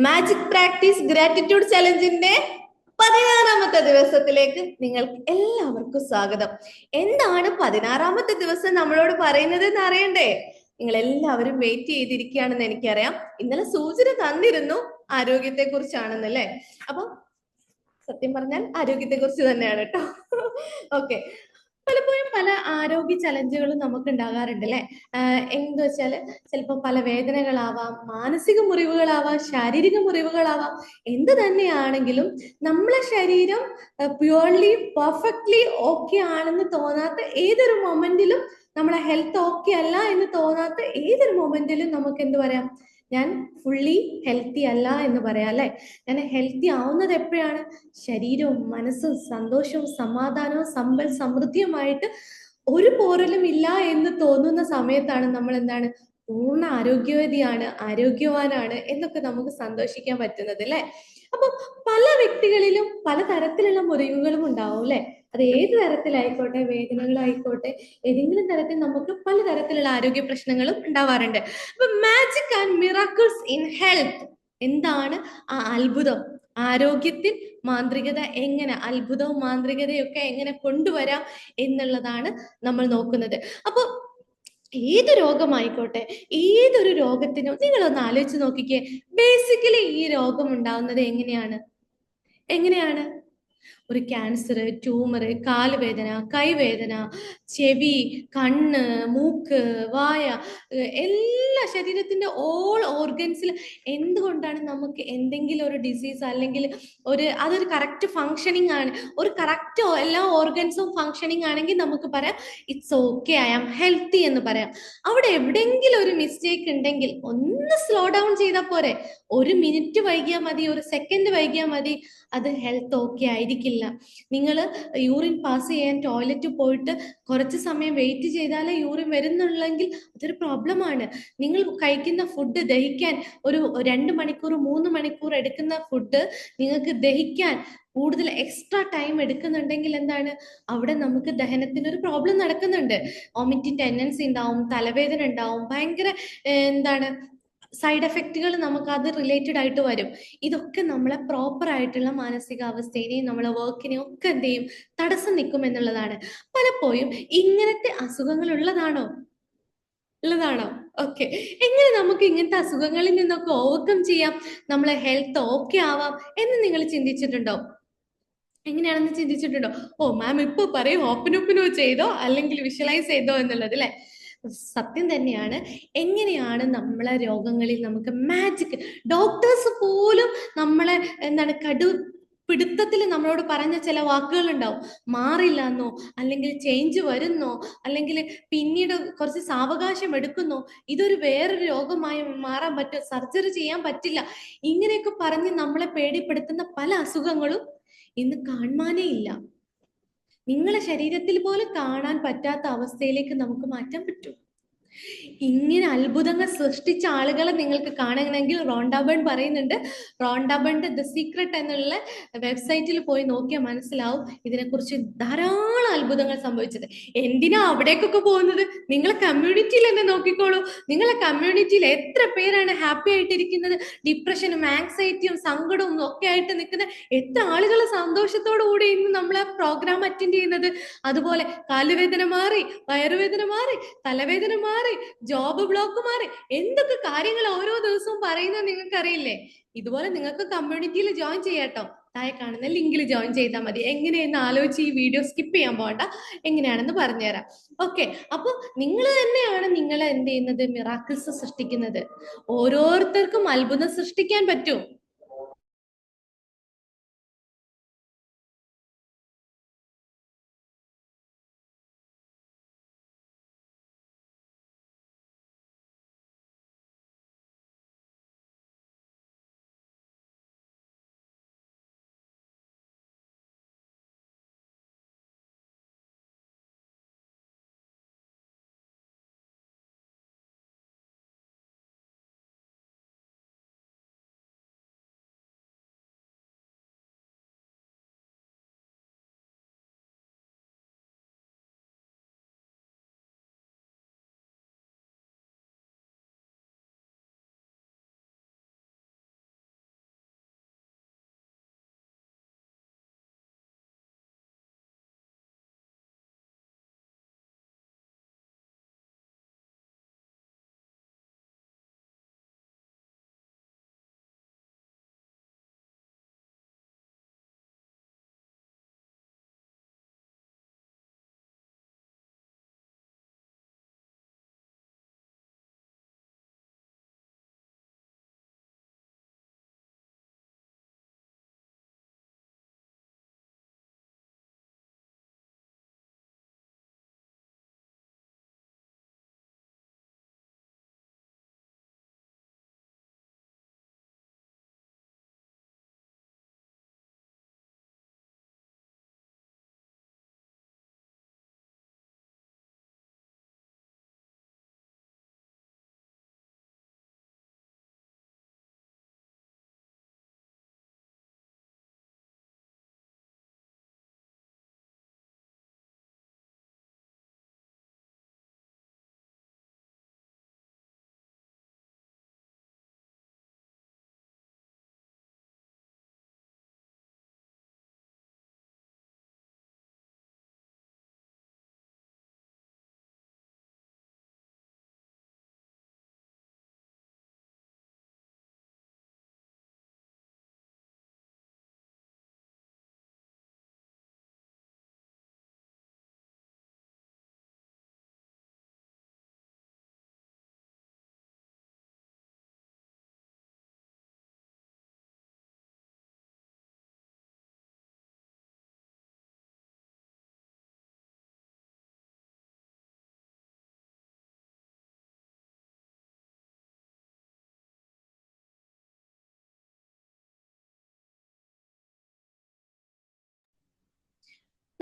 Magic practice gratitude ചലഞ്ചിന്റെ 16ാമത്തെ ദിവസത്തിലേക്ക് നിങ്ങൾക്ക് എല്ലാവർക്കും സ്വാഗതം. എന്താണ് 16ാമത്തെ ദിവസം നമ്മളോട് പറയുന്നത് എന്ന് അറിയണ്ടേ? നിങ്ങൾ എല്ലാവരും വെയിറ്റ് ചെയ്തിരിക്കുകയാണെന്ന് എനിക്കറിയാം. ഇന്നലെ സൂചന തന്നിരുന്നു ആരോഗ്യത്തെ കുറിച്ചാണെന്നല്ലേ. അപ്പൊ സത്യം പറഞ്ഞാൽ ആരോഗ്യത്തെ കുറിച്ച് തന്നെയാണ് കേട്ടോ. ഓക്കെ. പലപ്പോഴും പല ആരോഗ്യ ചലഞ്ചുകളും നമുക്ക് ഉണ്ടാകാറുണ്ട് അല്ലെ. എന്ത് വെച്ചാല് ചിലപ്പോൾ പല വേദനകളാവാം, മാനസിക മുറിവുകളാവാം, ശാരീരിക മുറിവുകളാവാം. എന്ത് തന്നെയാണെങ്കിലും നമ്മളെ ശരീരം പ്യുവർലി പെർഫെക്റ്റ്ലി ഓക്കെ ആണെന്ന് തോന്നാത്ത ഏതൊരു മൊമെന്റിലും, നമ്മളെ ഹെൽത്ത് ഓക്കെ അല്ല എന്ന് തോന്നാത്ത ഏതൊരു മൊമെന്റിലും നമുക്ക് എന്ത് പറയാം? ഞാൻ ഫുള്ളി ഹെൽത്തി അല്ല എന്ന് പറയാം അല്ലെ. ഞാൻ ഹെൽത്തി ആവുന്നത് എപ്പോഴാണ്? ശരീരവും മനസ്സും സന്തോഷവും സമാധാനവും സമ്പൽ സമൃദ്ധിയുമായിട്ട് ഒരു പോറലും ഇല്ല എന്ന് തോന്നുന്ന സമയത്താണ് നമ്മൾ എന്താണ് പൂർണ്ണ ആരോഗ്യവതിയാണ്, ആരോഗ്യവാനാണ് എന്നൊക്കെ നമുക്ക് സന്തോഷിക്കാൻ പറ്റുന്നത് അല്ലെ. അപ്പൊ പല വ്യക്തികളിലും പല തരത്തിലുള്ള മുറിവുകളും ഉണ്ടാവും അല്ലെ. അത് ഏത് തരത്തിലായിക്കോട്ടെ, വേദനകളായിക്കോട്ടെ, ഏതെങ്കിലും തരത്തിൽ നമുക്ക് പലതരത്തിലുള്ള ആരോഗ്യ പ്രശ്നങ്ങളും ഉണ്ടാവാറുണ്ട്. അപ്പൊ magic and miracles in health, എന്താണ് ആ അത്ഭുതം? ആരോഗ്യത്തിൽ മാന്ത്രികത എങ്ങനെ, അത്ഭുതവും മാന്ത്രികതയും ഒക്കെ എങ്ങനെ കൊണ്ടുവരാം എന്നുള്ളതാണ് നമ്മൾ നോക്കുന്നത്. അപ്പൊ ഏത് രോഗമായിക്കോട്ടെ, ഏതൊരു രോഗത്തിനും നിങ്ങളൊന്ന് ആലോചിച്ച് നോക്കിക്കേ, ബേസിക്കലി ഈ രോഗം ഉണ്ടാവുന്നത് എങ്ങനെയാണ്? ഒരു ക്യാൻസർ, ട്യൂമർ, കാലുവേദന, കൈവേദന, ചെവി, കണ്ണ്, മൂക്ക്, വായ, എല്ലാ ശരീരത്തിന്റെ ഓൾ ഓർഗൻസിൽ എന്തുകൊണ്ടാണ് നമുക്ക് എന്തെങ്കിലും ഒരു ഡിസീസ് അല്ലെങ്കിൽ അതൊരു കറക്റ്റ് ഫങ്ഷനിങ് ആണ്, ഒരു കറക്റ്റ് എല്ലാ ഓർഗൻസും ഫങ്ഷനിങ് ആണെങ്കിൽ നമുക്ക് പറയാം it's okay, I am healthy എന്ന് പറയാം. അവിടെ എവിടെയെങ്കിലും ഒരു മിസ്റ്റേക്ക് ഉണ്ടെങ്കിൽ ഒന്ന് സ്ലോ ഡൗൺ ചെയ്താൽ പോരെ. ഒരു മിനിറ്റ് വൈകിയാൽ മതി, ഒരു സെക്കൻഡ് വൈകിയാൽ മതി, അത് ഹെൽത്ത് ഓക്കെ ആയിരിക്കില്ല. നിങ്ങൾ യൂറിൻ പാസ് ചെയ്യാൻ ടോയ്ലറ്റ് പോയിട്ട് കുറച്ച് സമയം വെയിറ്റ് ചെയ്താലേ യൂറിൻ വരുന്നുള്ളെങ്കിൽ അതൊരു പ്രോബ്ലമാണ്. നിങ്ങൾ കഴിക്കുന്ന ഫുഡ് ദഹിക്കാൻ ഒരു 2 മണിക്കൂർ 3 മണിക്കൂർ എടുക്കുന്ന ഫുഡ് നിങ്ങൾക്ക് ദഹിക്കാൻ കൂടുതൽ എക്സ്ട്രാ ടൈം എടുക്കുന്നുണ്ടെങ്കിൽ എന്താണ് അവിടെ നമുക്ക് ദഹനത്തിന് ഒരു പ്രോബ്ലം നടക്കുന്നുണ്ട്. വോമിറ്റിംഗ് ടെൻഡൻസി ഉണ്ടാവും, തലവേദന ഉണ്ടാവും, ഭയങ്കര എന്താണ് സൈഡ് എഫക്റ്റുകൾ നമുക്ക് അത് റിലേറ്റഡ് ആയിട്ട് വരും. ഇതൊക്കെ നമ്മളെ പ്രോപ്പർ ആയിട്ടുള്ള മാനസികാവസ്ഥയെയും നമ്മളെ വർക്കിനെയും ഒക്കെ എന്ത് ചെയ്യും? തടസ്സം നിൽക്കും എന്നുള്ളതാണ്. പലപ്പോഴും ഇങ്ങനത്തെ അസുഖങ്ങൾ ഉള്ളതാണോ? ഓക്കെ. എങ്ങനെ നമുക്ക് ഇങ്ങനത്തെ അസുഖങ്ങളിൽ നിന്നൊക്കെ ഓവർകം ചെയ്യാം, നമ്മളെ ഹെൽത്ത് ഓക്കെ ആവാം എന്ന് നിങ്ങൾ ചിന്തിച്ചിട്ടുണ്ടോ? എങ്ങനെയാണെന്ന് ചിന്തിച്ചിട്ടുണ്ടോ? ഓ മാം ഇപ്പൊ പറയും ഓപ്പനോ ചെയ്തോ അല്ലെങ്കിൽ വിഷ്വലൈസ് ചെയ്തോ എന്നുള്ളത് അല്ലെ. സത്യം തന്നെയാണ്. എങ്ങനെയാണ് നമ്മളെ രോഗങ്ങളിൽ നമുക്ക് മാജിക്, ഡോക്ടേഴ്സ് പോലും നമ്മളെ എന്താണ് പിടുത്തത്തിൽ നമ്മളോട് പറഞ്ഞ ചില വാക്കുകൾ ഉണ്ടാവും. മാറില്ല എന്നോ, അല്ലെങ്കിൽ ചേഞ്ച് വരുന്നോ, അല്ലെങ്കിൽ പിന്നീട് കുറച്ച് സാവകാശം എടുക്കുന്നോ, ഇതൊരു വേറൊരു രോഗമായി മാറാൻ പറ്റും, സർജറി ചെയ്യാൻ പറ്റില്ല, ഇങ്ങനെയൊക്കെ പറഞ്ഞ് നമ്മളെ പേടിപ്പെടുത്തുന്ന പല അസുഖങ്ങളും ഇന്ന് കാണാനേ ഇല്ല. നിങ്ങളെ ശരീരത്തിൽ പോലും കാണാൻ പറ്റാത്ത അവസ്ഥയിലേക്ക് നമുക്ക് മാറ്റാൻ പറ്റും. ഇങ്ങനെ അത്ഭുതങ്ങൾ സൃഷ്ടിച്ച ആളുകളെ നിങ്ങൾക്ക് കാണണമെങ്കിൽ റോണ്ടാബൺ പറയുന്നുണ്ട്. റോണ്ടാബണിന്റെ ദ സീക്രട്ട് എന്നുള്ള വെബ്സൈറ്റിൽ പോയി നോക്കിയാൽ മനസ്സിലാവും ഇതിനെക്കുറിച്ച് ധാരാളം അത്ഭുതങ്ങൾ സംഭവിച്ചത്. എന്തിനാ അവിടേക്കൊക്കെ പോകുന്നത്? നിങ്ങളെ കമ്മ്യൂണിറ്റിയിൽ തന്നെ നോക്കിക്കോളൂ. നിങ്ങളെ കമ്മ്യൂണിറ്റിയിൽ എത്ര പേരാണ് ഹാപ്പി ആയിട്ടിരിക്കുന്നത്? ഡിപ്രഷനും ആങ്സൈറ്റിയും സങ്കടവും ഒക്കെ ആയിട്ട് നിൽക്കുന്ന എത്ര ആളുകൾ സന്തോഷത്തോടു കൂടി ഇന്ന് നമ്മളെ പ്രോഗ്രാം അറ്റൻഡ് ചെയ്യുന്നത്. അതുപോലെ കാലുവേദന മാറി, വയറുവേദന മാറി, തലവേദന മാറി, ജോബ് ബ്ലോക്ക് മാറി, എന്തൊക്കെ കാര്യങ്ങൾ ഓരോ ദിവസവും പറയുന്നത് നിങ്ങൾക്ക് അറിയില്ലേ? ഇതുപോലെ നിങ്ങൾക്ക് കമ്മ്യൂണിറ്റിയിൽ ജോയിൻ ചെയ്യാട്ടോ. താഴെ കാണുന്ന ലിങ്കിൽ ജോയിൻ ചെയ്താൽ മതി. എങ്ങനെയെന്ന് ആലോചിച്ച് ഈ വീഡിയോ സ്കിപ്പ് ചെയ്യാൻ പോകണ്ട, എങ്ങനെയാണെന്ന് പറഞ്ഞുതരാം. ഓക്കെ. അപ്പൊ നിങ്ങൾ തന്നെയാണ് നിങ്ങളെ എന്ത് ചെയ്യുന്നത്? മിറാക്കിൾസ് സൃഷ്ടിക്കുന്നത്. ഓരോരുത്തർക്കും അത്ഭുതം സൃഷ്ടിക്കാൻ പറ്റും.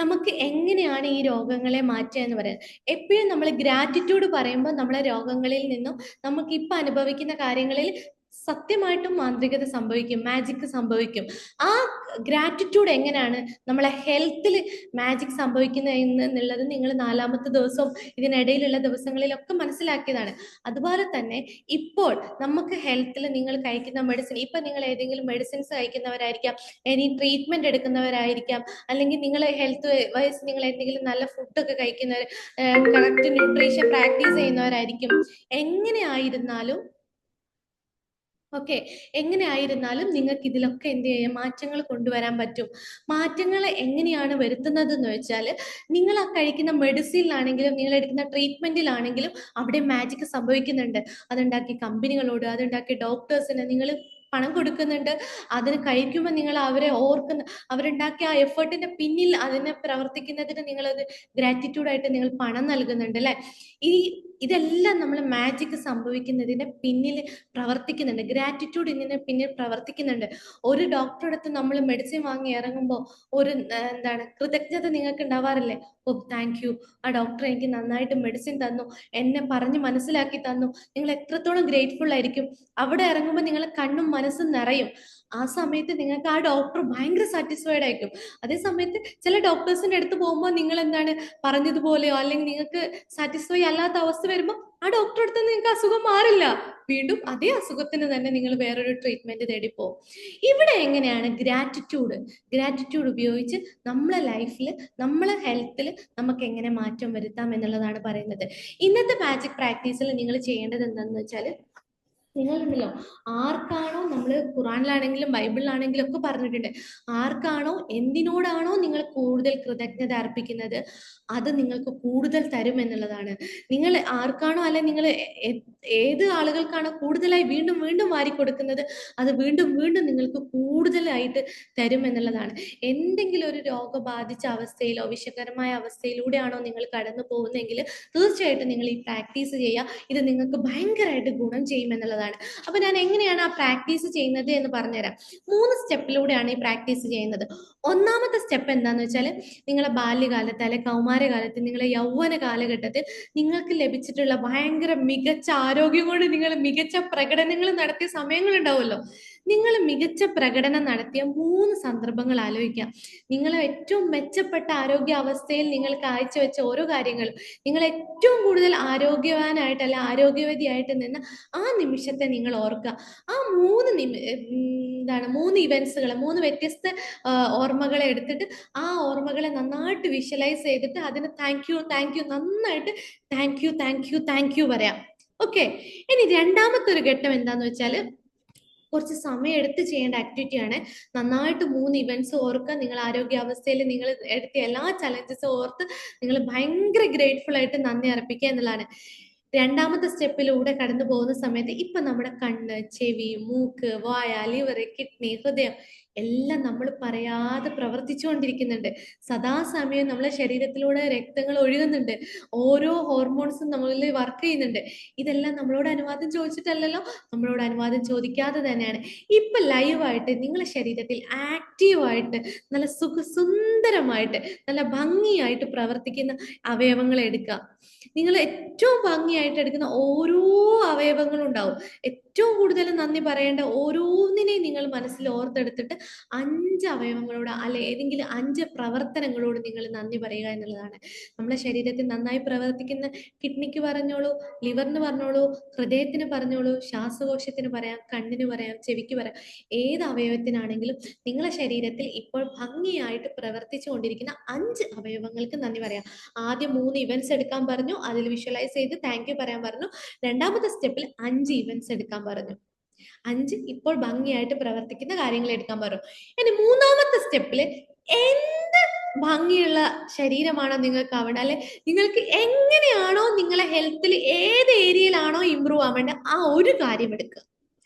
നമുക്ക് എങ്ങനെയാണ് ഈ രോഗങ്ങളെ മാറ്റുക എന്ന് പറയുന്നത്? എപ്പോഴും നമ്മൾ ഗ്രാറ്റിറ്റ്യൂഡ് പറയുമ്പോൾ നമ്മളെ രോഗങ്ങളിൽ നിന്നും നമുക്ക് ഇപ്പൊ അനുഭവിക്കുന്ന കാര്യങ്ങളിൽ സത്യമായിട്ടും മാന്ത്രികത സംഭവിക്കും, മാജിക് സംഭവിക്കും. ആ ഗ്രാറ്റിറ്റ്യൂഡ് എങ്ങനെയാണ് നമ്മളെ ഹെൽത്തിൽ മാജിക് സംഭവിക്കുന്നത് എന്നുള്ളത് നിങ്ങൾ 4-ാമത്തെ ദിവസവും ഇതിനിടയിലുള്ള ദിവസങ്ങളിലൊക്കെ മനസ്സിലാക്കിയതാണ്. അതുപോലെ തന്നെ ഇപ്പോൾ നമുക്ക് ഹെൽത്തിൽ നിങ്ങൾ കഴിക്കുന്ന മെഡിസിൻ, ഇപ്പൊ നിങ്ങൾ ഏതെങ്കിലും മെഡിസിൻസ് കഴിക്കുന്നവരായിരിക്കാം, ഇനി ട്രീറ്റ്മെന്റ് എടുക്കുന്നവരായിരിക്കാം, അല്ലെങ്കിൽ നിങ്ങൾ ഹെൽത്ത് വൈസ് നിങ്ങൾ എന്തെങ്കിലും നല്ല ഫുഡൊക്കെ കഴിക്കുന്നവർ, കറക്റ്റ് ന്യൂട്രീഷൻ പ്രാക്ടീസ് ചെയ്യുന്നവരായിരിക്കും. എങ്ങനെയായിരുന്നാലും ഓക്കെ, എങ്ങനെയായിരുന്നാലും നിങ്ങൾക്ക് ഇതിലൊക്കെ എന്ത് ചെയ്യാം, മാറ്റങ്ങൾ കൊണ്ടുവരാൻ പറ്റും. മാറ്റങ്ങൾ എങ്ങനെയാണ് വരുത്തുന്നത് എന്ന് വെച്ചാൽ, നിങ്ങൾ ആ കഴിക്കുന്ന മെഡിസിനിലാണെങ്കിലും നിങ്ങൾ എടുക്കുന്ന ട്രീറ്റ്മെന്റിലാണെങ്കിലും അവിടെ മാജിക് സംഭവിക്കുന്നുണ്ട്. അതുണ്ടാക്കിയ കമ്പനികളോട്, അതുണ്ടാക്കിയ ഡോക്ടേഴ്സിന് നിങ്ങൾ പണം കൊടുക്കുന്നുണ്ട്. അതിന് കഴിക്കുമ്പോൾ നിങ്ങൾ അവരെ ഓർക്കുന്ന, അവരുണ്ടാക്കിയ ആ എഫേർട്ടിന്റെ പിന്നിൽ അതിനെ പ്രവർത്തിക്കുന്നതിന് നിങ്ങളത് ഗ്രാറ്റിറ്റ്യൂഡായിട്ട് നിങ്ങൾ പണം നൽകുന്നുണ്ട് അല്ലെ. ഈ ഇതെല്ലാം നമ്മൾ മാജിക് സംഭവിക്കുന്നതിന്റെ പിന്നിൽ പ്രവർത്തിക്കുന്നുണ്ട്. ഗ്രാറ്റിറ്റ്യൂഡ് ഇതിന് പിന്നിൽ പ്രവർത്തിക്കുന്നുണ്ട്. ഒരു ഡോക്ടറുടെ അടുത്ത് നമ്മൾ മെഡിസിൻ വാങ്ങി ഇറങ്ങുമ്പോൾ ഒരു എന്താണ് കൃതജ്ഞത നിങ്ങൾക്ക് ഉണ്ടാവാറില്ലേ? ഓ താങ്ക് യു, ആ ഡോക്ടർ എനിക്ക് നന്നായിട്ട് മെഡിസിൻ തന്നു, എന്നെ പറഞ്ഞ് മനസ്സിലാക്കി തന്നു. നിങ്ങൾ എത്രത്തോളം ഗ്രേറ്റ്ഫുൾ ആയിരിക്കും. അവിടെ ഇറങ്ങുമ്പോൾ നിങ്ങളെ കണ്ണും മനസ്സും നിറയും. ആ സമയത്ത് നിങ്ങൾക്ക് ആ ഡോക്ടർ ഭയങ്കര സാറ്റിസ്ഫൈഡ് ആയിരിക്കും. അതേ സമയത്ത് ചില ഡോക്ടേഴ്സിന്റെ അടുത്ത് പോകുമ്പോൾ നിങ്ങൾ എന്താണ് പറഞ്ഞതുപോലെയോ അല്ലെങ്കിൽ നിങ്ങൾക്ക് സാറ്റിസ്ഫൈ അല്ലാത്ത അവസ്ഥ വരുമ്പോൾ ആ ഡോക്ടറെ അടുത്ത് നിങ്ങൾക്ക് അസുഖം മാറില്ല. വീണ്ടും അതേ അസുഖത്തിന് തന്നെ നിങ്ങൾ വേറൊരു ട്രീറ്റ്മെന്റ് തേടി പോകും. ഇവിടെ എങ്ങനെയാണ് ഗ്രാറ്റിറ്റ്യൂഡ് ഉപയോഗിച്ച് നമ്മളെ ലൈഫിൽ, നമ്മളെ ഹെൽത്തിൽ നമുക്ക് എങ്ങനെ മാറ്റം വരുത്താം എന്നുള്ളതാണ് പറയുന്നത്. ഇന്നത്തെ മാജിക് പ്രാക്ടീസിൽ നിങ്ങൾ ചെയ്യേണ്ടത് എന്താണെന്ന് വെച്ചാൽ, നിങ്ങളുണ്ടല്ലോ, ആർക്കാണോ നമ്മൾ ഖുറാനിലാണെങ്കിലും ബൈബിളിലാണെങ്കിലും ഒക്കെ പറഞ്ഞിട്ടുണ്ട്, ആർക്കാണോ എന്തിനോടാണോ നിങ്ങൾ കൂടുതൽ കൃതജ്ഞത അർപ്പിക്കുന്നത് അത് നിങ്ങൾക്ക് കൂടുതൽ തരും എന്നുള്ളതാണ്. നിങ്ങൾ ആർക്കാണോ, അല്ലെ നിങ്ങൾ ഏത് ആളുകൾക്കാണോ കൂടുതലായി വീണ്ടും വീണ്ടും വാരി കൊടുക്കുന്നത് അത് വീണ്ടും വീണ്ടും നിങ്ങൾക്ക് കൂടുതലായിട്ട് തരും എന്നുള്ളതാണ്. എന്തെങ്കിലും ഒരു രോഗബാധിച്ച അവസ്ഥയിലോ വിഷകരമായ അവസ്ഥയിലൂടെയാണോ നിങ്ങൾ കടന്നു പോകുന്നതെങ്കിൽ തീർച്ചയായിട്ടും നിങ്ങൾ ഈ പ്രാക്ടീസ് ചെയ്യുക. ഇത് നിങ്ങൾക്ക് ഭയങ്കരമായിട്ട് ഗുണം ചെയ്യുമെന്നുള്ളതാണ്. അപ്പൊ ഞാൻ എങ്ങനെയാണ് ആ പ്രാക്ടീസ് ചെയ്യുന്നത് എന്ന് പറഞ്ഞുതരാം. 3 സ്റ്റെപ്പിലൂടെയാണ് ഈ പ്രാക്ടീസ് ചെയ്യുന്നത്. ഒന്നാമത്തെ സ്റ്റെപ്പ് എന്താന്ന് വെച്ചാൽ, നിങ്ങളെ ബാല്യകാലത്ത് അല്ലെ കൗമാരകാലത്ത്, നിങ്ങളെ യൗവന കാലഘട്ടത്തിൽ നിങ്ങൾക്ക് ലഭിച്ചിട്ടുള്ള ഭയങ്കര മികച്ച ആരോഗ്യം കൊണ്ട് നിങ്ങൾ മികച്ച പ്രകടനങ്ങൾ നടത്തിയ സമയങ്ങൾ ഉണ്ടാവുമല്ലോ. നിങ്ങൾ മികച്ച പ്രകടനം നടത്തിയ 3 സന്ദർഭങ്ങൾ ആലോചിക്കാം. നിങ്ങൾ ഏറ്റവും മെച്ചപ്പെട്ട ആരോഗ്യാവസ്ഥയിൽ നിങ്ങൾ കാഴ്ചവെച്ച ഓരോ കാര്യങ്ങളും, നിങ്ങൾ ഏറ്റവും കൂടുതൽ ആരോഗ്യവാനായിട്ട് അല്ല ആരോഗ്യവതിയായിട്ട് നിന്ന ആ നിമിഷത്തെ നിങ്ങൾ ഓർക്കുക. ആ 3 ഇവന്റ്സുകൾ, 3 വ്യത്യസ്ത ഓർമ്മകളെ എടുത്തിട്ട് ആ ഓർമ്മകളെ നന്നായിട്ട് വിഷ്വലൈസ് ചെയ്തിട്ട് അതിന് താങ്ക് യു നന്നായിട്ട് താങ്ക് യു പറയാം. ഓക്കെ, ഇനി രണ്ടാമത്തെ ഒരു ഘട്ടം എന്താന്ന് വെച്ചാൽ, കുറച്ച് സമയം എടുത്ത് ചെയ്യേണ്ട ആക്ടിവിറ്റിയാണ്. നന്നായിട്ട് 3 ഇവന്റ്സ് ഓർക്കുക. നിങ്ങൾ ആരോഗ്യാവസ്ഥയിൽ നിങ്ങൾ എടുത്ത എല്ലാ ചലഞ്ചസും ഓർത്ത് നിങ്ങൾ ഭയങ്കര ഗ്രേറ്റ്ഫുൾ ആയിട്ട് നന്ദി അർപ്പിക്കുക എന്നുള്ളതാണ്. രണ്ടാമത്തെ സ്റ്റെപ്പിലൂടെ കടന്നു പോകുന്ന സമയത്ത് ഇപ്പൊ നമ്മുടെ കണ്ണ്, ചെവി, മൂക്ക്, വായ, ലിവർ, കിഡ്നി, ഹൃദയം എല്ലാം നമ്മൾ പറയാതെ പ്രവർത്തിച്ചുകൊണ്ടിരിക്കുന്നുണ്ട്. സദാസമയം നമ്മളെ ശരീരത്തിലൂടെ രക്തങ്ങൾ ഒഴുകുന്നുണ്ട്. ഓരോ ഹോർമോൺസും നമ്മളിൽ വർക്ക് ചെയ്യുന്നുണ്ട്. ഇതെല്ലാം നമ്മളോട് അനുവാദം ചോദിച്ചിട്ടല്ലല്ലോ, നമ്മളോട് അനുവാദം ചോദിക്കാതെ തന്നെയാണ്. ഇപ്പൊ ലൈവായിട്ട് നിങ്ങളെ ശരീരത്തിൽ ആക്റ്റീവായിട്ട് നല്ല സുന്ദരമായിട്ട് നല്ല ഭംഗിയായിട്ട് പ്രവർത്തിക്കുന്ന അവയവങ്ങൾ എടുക്കുക. നിങ്ങൾ ഏറ്റവും ഭംഗിയായിട്ട് എടുക്കുന്ന ഓരോ അവയവങ്ങളും ഉണ്ടാവും. ഏറ്റവും കൂടുതൽ നന്ദി പറയേണ്ട ഓരോന്നിനെയും നിങ്ങൾ മനസ്സിൽ ഓർത്തെടുത്തിട്ട് 5 അവയവങ്ങളോട് അല്ലെ ഏതെങ്കിലും 5 പ്രവർത്തനങ്ങളോട് നിങ്ങൾ നന്ദി പറയുക എന്നുള്ളതാണ്. നമ്മുടെ ശരീരത്തിൽ നന്നായി പ്രവർത്തിക്കുന്ന കിഡ്നിക്ക് പറഞ്ഞോളൂ, ലിവറിന് പറഞ്ഞോളൂ, ഹൃദയത്തിന് പറഞ്ഞോളൂ, ശ്വാസകോശത്തിന് പറയാം, കണ്ണിന് പറയാം, ചെവിക്ക് പറയാം. ഏത് അവയവത്തിനാണെങ്കിലും നിങ്ങളെ ശരീരത്തിൽ ഇപ്പോൾ ഭംഗിയായിട്ട് പ്രവർത്തിച്ചു കൊണ്ടിരിക്കുന്ന 5 അവയവങ്ങൾക്ക് നന്ദി പറയാം. ആദ്യം 3 ഇവന്റ്സ് എടുക്കാൻ പറഞ്ഞു, അതിൽ വിഷ്വലൈസ് ചെയ്ത് താങ്ക് യു പറയാൻ പറഞ്ഞു. രണ്ടാമത്തെ സ്റ്റെപ്പിൽ 5 ഇവന്റ്സ് എടുക്കാൻ പറഞ്ഞു. 5 ഇപ്പോൾ ഭംഗിയായിട്ട് പ്രവർത്തിക്കുന്ന കാര്യങ്ങൾ എടുക്കാൻ പറഞ്ഞു. ഇനി മൂന്നാമത്തെ സ്റ്റെപ്പില് എന്ത് ഭംഗിയുള്ള ശരീരമാണോ നിങ്ങൾക്ക് ആവേണ്ടത്, അല്ലെ നിങ്ങൾക്ക് എങ്ങനെയാണോ നിങ്ങളെ ഹെൽത്തിൽ ഏത് ഏരിയയിലാണോ ഇമ്പ്രൂവ് ആവേണ്ടത് ആ ഒരു കാര്യം എടുക്കുക.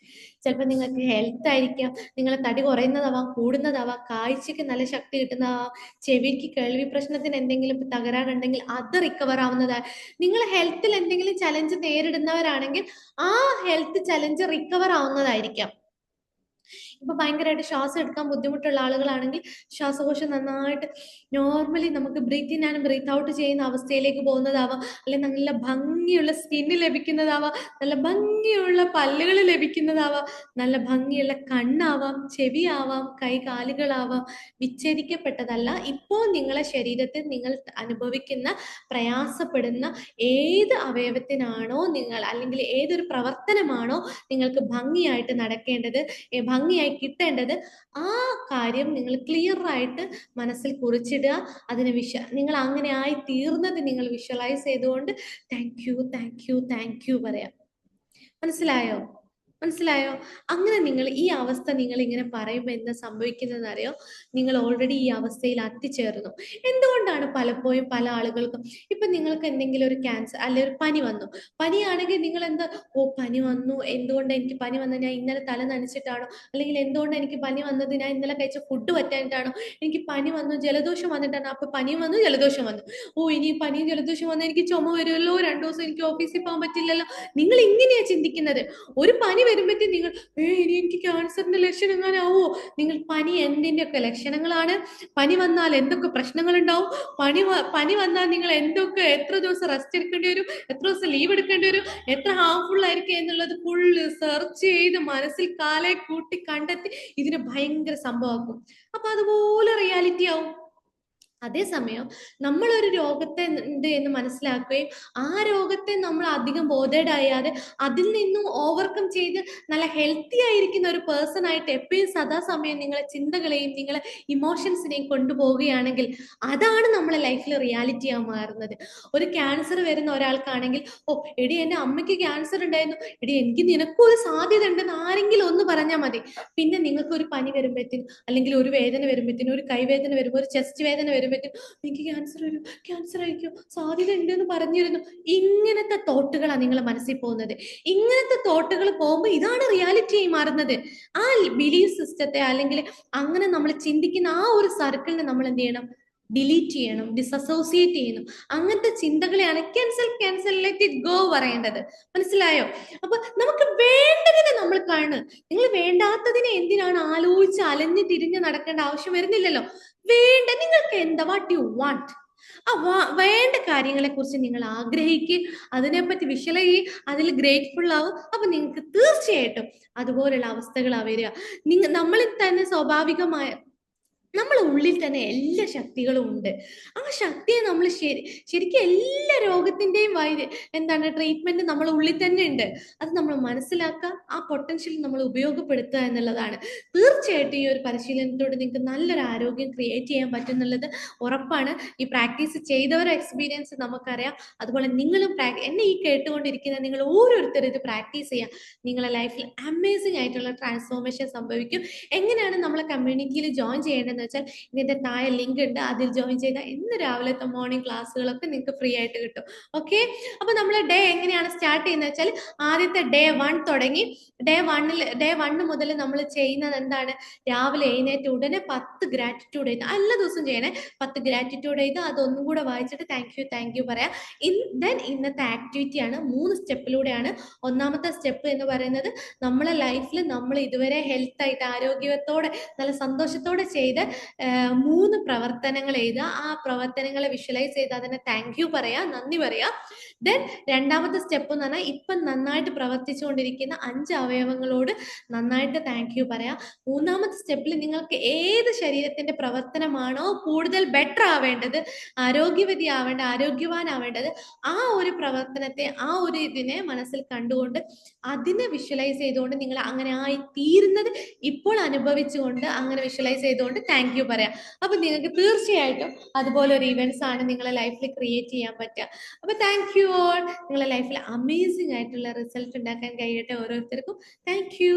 ചിലപ്പോൾ നിങ്ങൾക്ക് ഹെൽത്ത് ആയിരിക്കാം, നിങ്ങളെ തടി കുറയുന്നതാവാം, കൂടുന്നതാവാം, കാഴ്ചക്ക് നല്ല ശക്തി കിട്ടുന്നതാവാം, ചെവിക്ക് കേൾവി പ്രശ്നത്തിന് എന്തെങ്കിലും തകരാറുണ്ടെങ്കിൽ അത് റിക്കവർ ആവുന്നതാണ്. നിങ്ങൾ ഹെൽത്തിൽ എന്തെങ്കിലും ചലഞ്ച് നേരിടുന്നവരാണെങ്കിൽ ആ ഹെൽത്ത് ചലഞ്ച് റിക്കവർ ആവുന്നതായിരിക്കാം. ഇപ്പൊ ഭയങ്കരമായിട്ട് ശ്വാസം എടുക്കാൻ ബുദ്ധിമുട്ടുള്ള ആളുകളാണെങ്കിൽ ശ്വാസകോശം നന്നായിട്ട് നോർമലി നമുക്ക് breathe in and breathe out ചെയ്യുന്ന അവസ്ഥയിലേക്ക് പോകുന്നതാവാം, അല്ലെങ്കിൽ നല്ല ഭംഗിയുള്ള സ്കിന്ന് ലഭിക്കുന്നതാവാം, നല്ല ഭംഗിയുള്ള പല്ലുകൾ ലഭിക്കുന്നതാവാം, നല്ല ഭംഗിയുള്ള കണ്ണാവാം, ചെവിയാവാം, കൈകാലുകളാവാം. വിച്ഛേദിക്കപ്പെട്ടതല്ല, ഇപ്പോൾ നിങ്ങളെ ശരീരത്തിൽ നിങ്ങൾ അനുഭവിക്കുന്ന പ്രയാസപ്പെടുന്ന ഏത് അവയവത്തിനാണോ നിങ്ങൾ, അല്ലെങ്കിൽ ഏതൊരു പ്രവർത്തനമാണോ നിങ്ങൾക്ക് ഭംഗിയായിട്ട് നടക്കേണ്ടത്, ഭംഗിയായി കിട്ടേണ്ടത്, ആ കാര്യം നിങ്ങൾ ക്ലിയർ ആയിട്ട് മനസ്സിൽ കുറിച്ചിടുക. അതിന് നിങ്ങൾ അങ്ങനെ ആയി തീർന്നത് നിങ്ങൾ വിഷ്വലൈസ് ചെയ്തുകൊണ്ട് thank you thank you thank you പറയാം. മനസ്സിലായോ? മനസ്സിലായോ? അങ്ങനെ നിങ്ങൾ ഈ അവസ്ഥ നിങ്ങൾ ഇങ്ങനെ പറയുമ്പോൾ എന്താ സംഭവിക്കുന്നതെന്ന് അറിയോ? നിങ്ങൾ ഓൾറെഡി ഈ അവസ്ഥയിൽ എത്തിച്ചേർന്നു. എന്തുകൊണ്ടാണ് പലപ്പോഴും പല ആളുകൾക്കും ഇപ്പൊ നിങ്ങൾക്ക് എന്തെങ്കിലും ഒരു ക്യാൻസർ അല്ലെ ഒരു പനി വന്നു, പനിയാണെങ്കിൽ നിങ്ങൾ എന്താ, ഓ പനി വന്നു, എന്തുകൊണ്ട് എനിക്ക് പനി വന്നത്, ഞാൻ ഇന്നലെ തല നനച്ചിട്ടാണോ, അല്ലെങ്കിൽ എന്തുകൊണ്ട് എനിക്ക് പനി വന്നത്, ഞാൻ ഇന്നലെ കഴിച്ച ഫുഡ് പറ്റാനിട്ടാണോ, എനിക്ക് പനി വന്നു, ജലദോഷം വന്നിട്ടാണ്, അപ്പൊ പനിയും വന്നു ജലദോഷം വന്നു, ഓ ഇനി പനിയും ജലദോഷം വന്നാൽ എനിക്ക് ചുമ വരുമല്ലോ, 2 ദിവസം എനിക്ക് ഓഫീസിൽ പോകാൻ പറ്റില്ലല്ലോ. നിങ്ങൾ ഇങ്ങനെയാ ചിന്തിക്കുന്നത്. ഒരു പനി വരുമ്പോഴത്തേക്കും നിങ്ങൾ ഇനി എനിക്ക് ക്യാൻസറിന്റെ ലക്ഷണം എങ്ങാനാവോ. നിങ്ങൾ പനി എന്തിന്റെ ഒക്കെ ലക്ഷണങ്ങളാണ്, പനി വന്നാൽ എന്തൊക്കെ പ്രശ്നങ്ങൾ ഉണ്ടാവും, പനി വന്നാൽ നിങ്ങൾ എന്തൊക്കെ, എത്ര ദിവസം റെസ്റ്റ് എടുക്കേണ്ടി വരും, എത്ര ദിവസം ലീവ് എടുക്കേണ്ടി വരും, എത്ര ഹാർംഫുൾ ആയിരിക്കും എന്നുള്ളത് ഫുള്ള് സെർച്ച് ചെയ്ത് മനസ്സിൽ കാലെ കൂട്ടി കണ്ടെത്തി ഇതിന് ഭയങ്കര സംഭവമാക്കും. അപ്പൊ അതുപോലെ റിയാലിറ്റി ആവും. അതേസമയം നമ്മളൊരു രോഗത്തെ ഉണ്ട് എന്ന് മനസ്സിലാക്കുകയും ആ രോഗത്തെ നമ്മൾ അധികം ബോധേഡ് ആയാതെ അതിൽ നിന്നും ഓവർകം ചെയ്ത് നല്ല ഹെൽത്തി ആയിരിക്കുന്ന ഒരു പേഴ്സൺ ആയിട്ട് എപ്പോഴും സദാസമയം നിങ്ങളെ ചിന്തകളെയും നിങ്ങളെ ഇമോഷൻസിനെയും കൊണ്ടുപോവുകയാണെങ്കിൽ അതാണ് നമ്മളെ ലൈഫിൽ റിയാലിറ്റി ആയി മാറുന്നത്. ഒരു ക്യാൻസർ വരുന്ന ഒരാൾക്കാണെങ്കിൽ, ഓ എടി എൻ്റെ അമ്മയ്ക്ക് ക്യാൻസർ ഉണ്ടായിരുന്നു, എടി എനിക്ക് നിനക്കും ഒരു സാധ്യത ഉണ്ടെന്ന് ആരെങ്കിലും ഒന്ന് പറഞ്ഞാൽ മതി. പിന്നെ നിങ്ങൾക്ക് ഒരു പനി വരുമ്പോഴത്തേനും, അല്ലെങ്കിൽ ഒരു വേദന വരുമ്പോഴത്തേനും, ഒരു കൈവേദന വരുമ്പോൾ, ഒരു ചെസ്റ്റ് വേദന വരുമ്പോഴത്തേനും, എനിക്ക് ക്യാൻസർ വരും, ക്യാൻസർ ആയിരിക്കും, സാധ്യത ഉണ്ട് എന്ന് പറഞ്ഞിരുന്നു. ഇങ്ങനത്തെ തോട്ടുകളാണ് നിങ്ങളെ മനസ്സിൽ പോകുന്നത്. ഇങ്ങനത്തെ തോട്ടുകൾ പോകുമ്പോൾ ഇതാണ് റിയാലിറ്റി ആയി മാറുന്നത്. ആ ബിലീഫ് സിസ്റ്റത്തെ, അല്ലെങ്കിൽ അങ്ങനെ നമ്മൾ ചിന്തിക്കുന്ന ആ ഒരു സർക്കിളിനെ നമ്മൾ എന്ത് ചെയ്യണം? ഡിലീറ്റ് ചെയ്യണം, ഡിസസോസിയേറ്റ് ചെയ്യണം. അങ്ങനത്തെ ചിന്തകളെയാണ് ക്യാൻസൽ ലെറ്റ് ഇറ്റ് ഗോ പറയേണ്ടത്. മനസ്സിലായോ? അപ്പൊ നമുക്ക് വേണ്ടതിനെ നമ്മൾ കാണുക. നിങ്ങൾ വേണ്ടാത്തതിനെ എന്തിനാണ് ആലോചിച്ച് അലഞ്ഞു തിരിഞ്ഞ് നടക്കേണ്ട ആവശ്യം വരുന്നില്ലല്ലോ. വേണ്ട, നിങ്ങൾക്ക് എന്താ, വാട്ട് യു വാണ്ട്, വേണ്ട കാര്യങ്ങളെ കുറിച്ച് നിങ്ങൾ ആഗ്രഹിക്കുക, അതിനെപ്പറ്റി വിഷ്വലൈ, അതിൽ ഗ്രേറ്റ്ഫുൾ ആവും. അപ്പൊ നിങ്ങൾക്ക് തീർച്ചയായിട്ടും അതുപോലുള്ള അവസ്ഥകളാ വരിക. നമ്മളിൽ തന്നെ സ്വാഭാവികമായ, നമ്മളെ ഉള്ളിൽ തന്നെ എല്ലാ ശക്തികളും ഉണ്ട്. ആ ശക്തിയെ നമ്മൾ ശരിക്കും എല്ലാ രോഗത്തിന്റെയും എന്താണ് ട്രീറ്റ്മെന്റ് നമ്മളെ ഉള്ളിൽ തന്നെ ഉണ്ട്. അത് നമ്മൾ മനസ്സിലാക്കുക, ആ പൊട്ടൻഷ്യൽ നമ്മൾ ഉപയോഗപ്പെടുത്തുക എന്നുള്ളതാണ്. തീർച്ചയായിട്ടും ഈ ഒരു പരിശീലനത്തോട് നിങ്ങൾക്ക് നല്ലൊരു ആരോഗ്യം ക്രിയേറ്റ് ചെയ്യാൻ പറ്റും എന്നുള്ളത് ഉറപ്പാണ്. ഈ പ്രാക്ടീസ് ചെയ്തവരുടെ എക്സ്പീരിയൻസ് നമുക്കറിയാം. അതുപോലെ നിങ്ങളും എന്നെ ഈ കേട്ടുകൊണ്ടിരിക്കുന്ന നിങ്ങൾ ഓരോരുത്തരും ഇത് പ്രാക്ടീസ് ചെയ്യാം. നിങ്ങളുടെ ലൈഫിൽ അമേസിംഗ് ആയിട്ടുള്ള ട്രാൻസ്ഫോർമേഷൻ സംഭവിക്കും. എങ്ങനെയാണ് നമ്മളെ കമ്മ്യൂണിറ്റിയിൽ ജോയിൻ ചെയ്യേണ്ടത് വെച്ചാൽ ഇതിന്റെ താഴെ ലിങ്ക് ഉണ്ട്, അതിൽ ജോയിൻ ചെയ്താൽ ഇന്ന് രാവിലത്തെ മോർണിംഗ് ക്ലാസ്സുകളൊക്കെ നിങ്ങൾക്ക് ഫ്രീ ആയിട്ട് കിട്ടും. ഓക്കെ, അപ്പൊ നമ്മൾ ഡേ എങ്ങനെയാണ് സ്റ്റാർട്ട് ചെയ്യുന്നത് വെച്ചാൽ ആദ്യത്തെ ഡേ 1 തുടങ്ങി. ഡേ 1 മുതൽ നമ്മൾ ചെയ്യുന്നത് എന്താണ്? രാവിലെ എഴുന്നേറ്റ് ഉടനെ 10 ഗ്രാറ്റിറ്റ്യൂഡ് എഴുതുക. എല്ലാ ദിവസവും ചെയ്യണേ. 10 ഗ്രാറ്റിറ്റ്യൂഡ് എഴുതുക, അതൊന്നും കൂടെ വായിച്ചിട്ട് താങ്ക് യു പറയാം. ഇന്നത്തെ ആക്ടിവിറ്റിയാണ് 3 സ്റ്റെപ്പിലൂടെയാണ്. ഒന്നാമത്തെ സ്റ്റെപ്പ് എന്ന് പറയുന്നത് നമ്മളെ ലൈഫിൽ നമ്മൾ ഇതുവരെ ഹെൽത്ത് ആയിട്ട് ആരോഗ്യത്തോടെ നല്ല സന്തോഷത്തോടെ ചെയ്ത് 3 പ്രവർത്തനങ്ങൾ എഴുതുക. ആ പ്രവർത്തനങ്ങളെ വിഷ്വലൈസ് ചെയ്ത് അതിനെ താങ്ക് യു പറയാ, നന്ദി പറയാ. ദെൻ രണ്ടാമത്തെ സ്റ്റെപ്പ് എന്ന് പറഞ്ഞാൽ ഇപ്പം നന്നായിട്ട് പ്രവർത്തിച്ചുകൊണ്ടിരിക്കുന്ന 5 അവയവങ്ങളോട് നന്നായിട്ട് താങ്ക് യു പറയാം. മൂന്നാമത്തെ സ്റ്റെപ്പിൽ നിങ്ങൾക്ക് ഏത് ശരീരത്തിന്റെ പ്രവർത്തനമാണോ കൂടുതൽ ബെറ്റർ ആവേണ്ടത്, ആരോഗ്യവാനാവേണ്ടത്, ആ ഒരു പ്രവർത്തനത്തെ, ആ ഒരു ഇതിനെ മനസ്സിൽ കണ്ടുകൊണ്ട് അതിനെ വിഷ്വലൈസ് ചെയ്തുകൊണ്ട് നിങ്ങൾ അങ്ങനെ ആയി തീരുന്നത് ഇപ്പോൾ അനുഭവിച്ചുകൊണ്ട് അങ്ങനെ വിഷ്വലൈസ് ചെയ്തുകൊണ്ട് താങ്ക് യു പറയാം. അപ്പൊ നിങ്ങൾക്ക് തീർച്ചയായിട്ടും അതുപോലെ ഒരു ഇവന്റ്സ് ആണ് നിങ്ങളെ ലൈഫിൽ ക്രിയേറ്റ് ചെയ്യാൻ പറ്റുക. അപ്പൊ താങ്ക് യു ഓൾ. നിങ്ങളെ ലൈഫിൽ അമേസിംഗ് ആയിട്ടുള്ള റിസൾട്ട് ഉണ്ടാക്കാൻ കഴിയട്ടെ ഓരോരുത്തർക്കും. Thank you.